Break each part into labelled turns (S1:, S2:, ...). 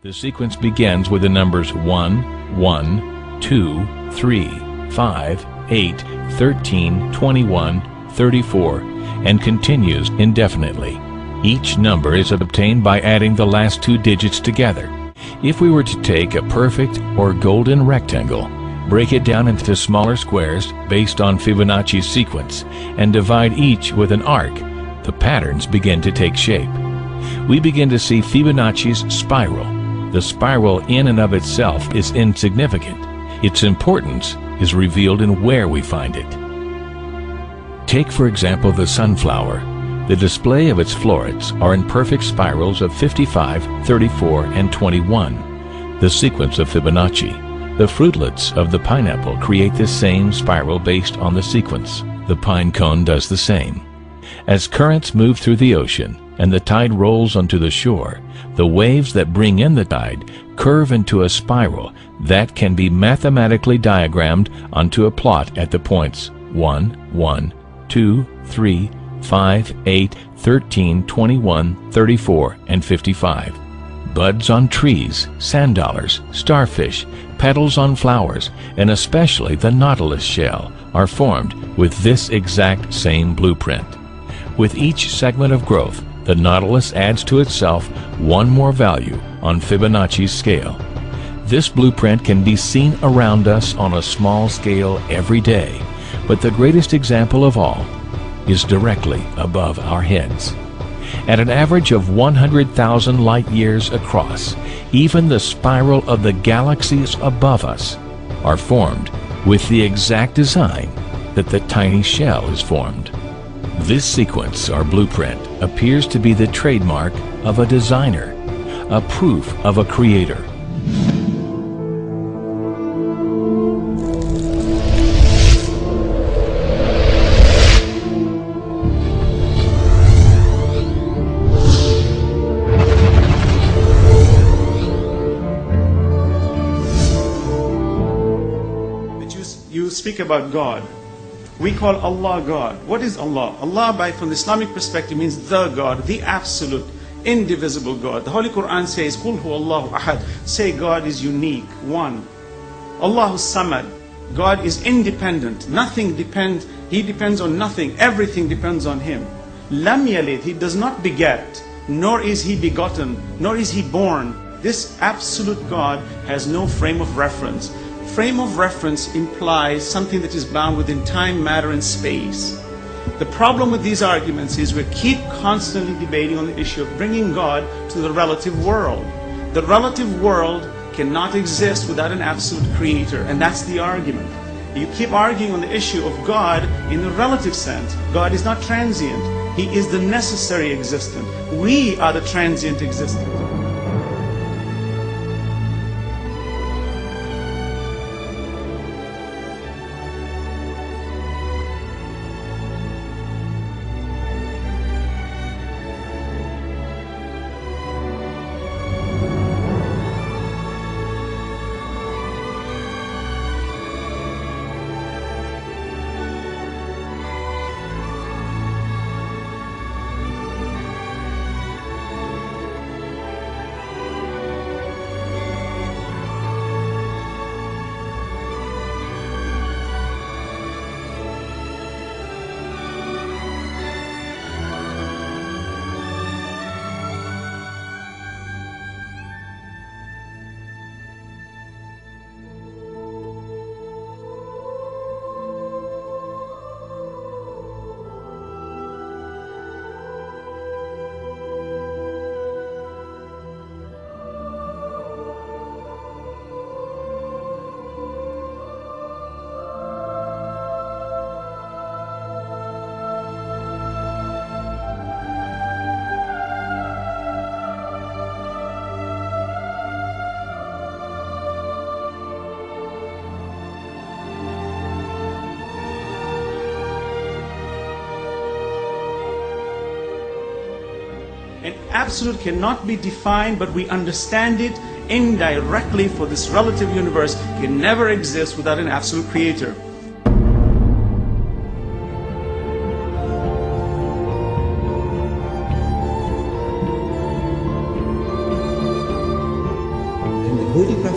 S1: The sequence begins with the numbers 1, 1, 2, 3, 5, 8, 13, 21, 34, and continues indefinitely. Each number is obtained by adding the last two digits together. If we were to take a perfect or golden rectangle, break it down into smaller squares based on Fibonacci's sequence, and divide each with an arc, the patterns begin to take shape. We begin to see Fibonacci's spiral. The spiral in and of itself is insignificant. Its importance is revealed in where we find it. Take, for example, the sunflower. The display of its florets are in perfect spirals of 55, 34, and 21, the sequence of Fibonacci. The fruitlets of the pineapple create the same spiral based on the sequence. The pine cone does the same. As currents move through the ocean and the tide rolls onto the shore, the waves that bring in the tide curve into a spiral that can be mathematically diagrammed onto a plot at the points 1, 1, 2, 3, 5, 8, 13, 21, 34, and 55. Buds on trees, sand dollars, starfish, petals on flowers, and especially the nautilus shell are formed with this exact same blueprint. With each segment of growth, the nautilus adds to itself one more value on Fibonacci's scale. This blueprint can be seen around us on a small scale every day, but the greatest example of all is directly above our heads. At an average of 100,000 light years across, even the spiral of the galaxies above us are formed with the exact design that the tiny shell is formed. This sequence, or blueprint, appears to be the trademark of a designer, a proof of a creator.
S2: You speak about God. We call Allah God. What is Allah? Allah, from the Islamic perspective, means the God, the absolute, indivisible God. The Holy Quran says, Qul huwa Allahu ahad. Say God is unique, one. Allahu samad. God is independent. Nothing depends. He depends on nothing. Everything depends on Him. Lam yalid. He does not beget, nor is He begotten, nor is He born. This absolute God has no frame of reference. Frame of reference implies something that is bound within time, matter, and space. The problem with these arguments is we keep constantly debating on the issue of bringing God to the relative world. The relative world cannot exist without an absolute creator, and that's the argument. You keep arguing on the issue of God in the relative sense. God is not transient. He is the necessary existent. We are the transient existent. An absolute cannot be defined, but we understand it indirectly, for this relative universe can never exist without an absolute creator.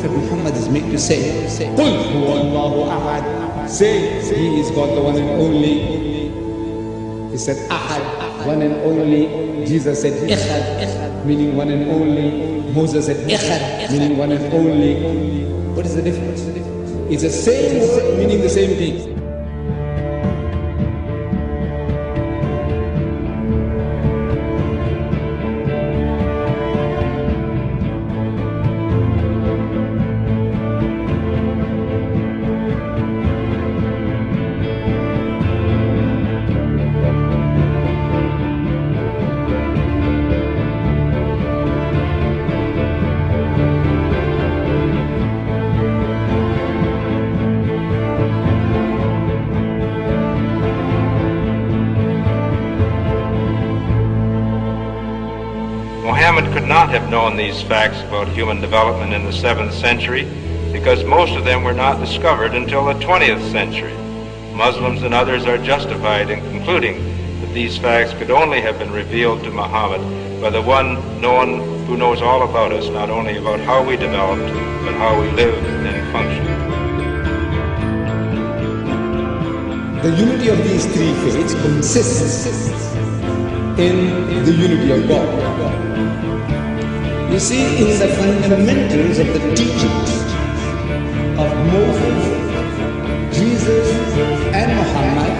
S3: Prophet Muhammad is made to say, قُلْ هُوَ اللَّهُ أَحَدٌ. Say, He is God, the one and only. He said, Ahad, one and only. Jesus said, Echad, meaning one and only. Moses said, Echad, meaning one and only. What is the difference? It's the same word, meaning the same thing.
S4: Muhammad could not have known these facts about human development in the 7th century because most of them were not discovered until the 20th century. Muslims and others are justified in concluding that these facts could only have been revealed to Muhammad by the one who knows all about us, not only about how we developed, but how we lived and functioned.
S3: The unity of these three faiths consists in the unity of God. You see, in the fundamentals of the teachings of Moses, Jesus, and Muhammad,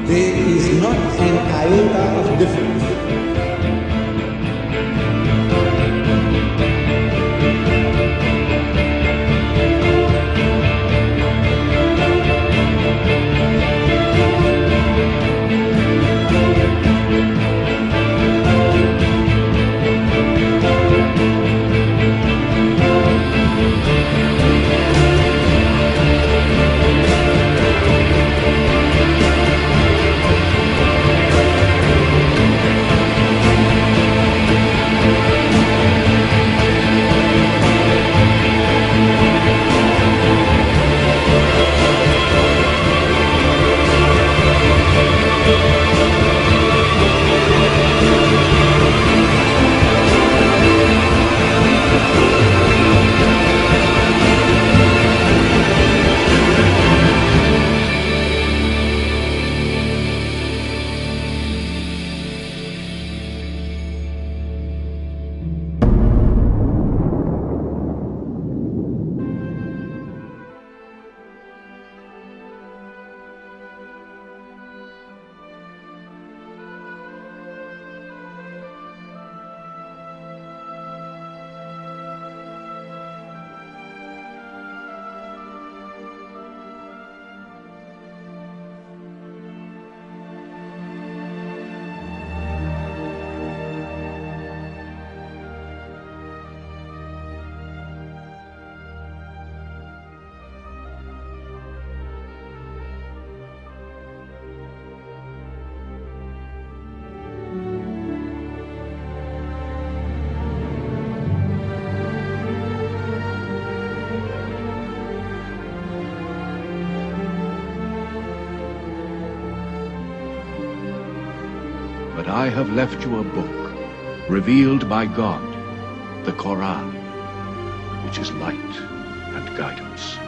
S3: there is not an iota of difference.
S5: But I have left you a book, revealed by God, the Quran, which is light and guidance.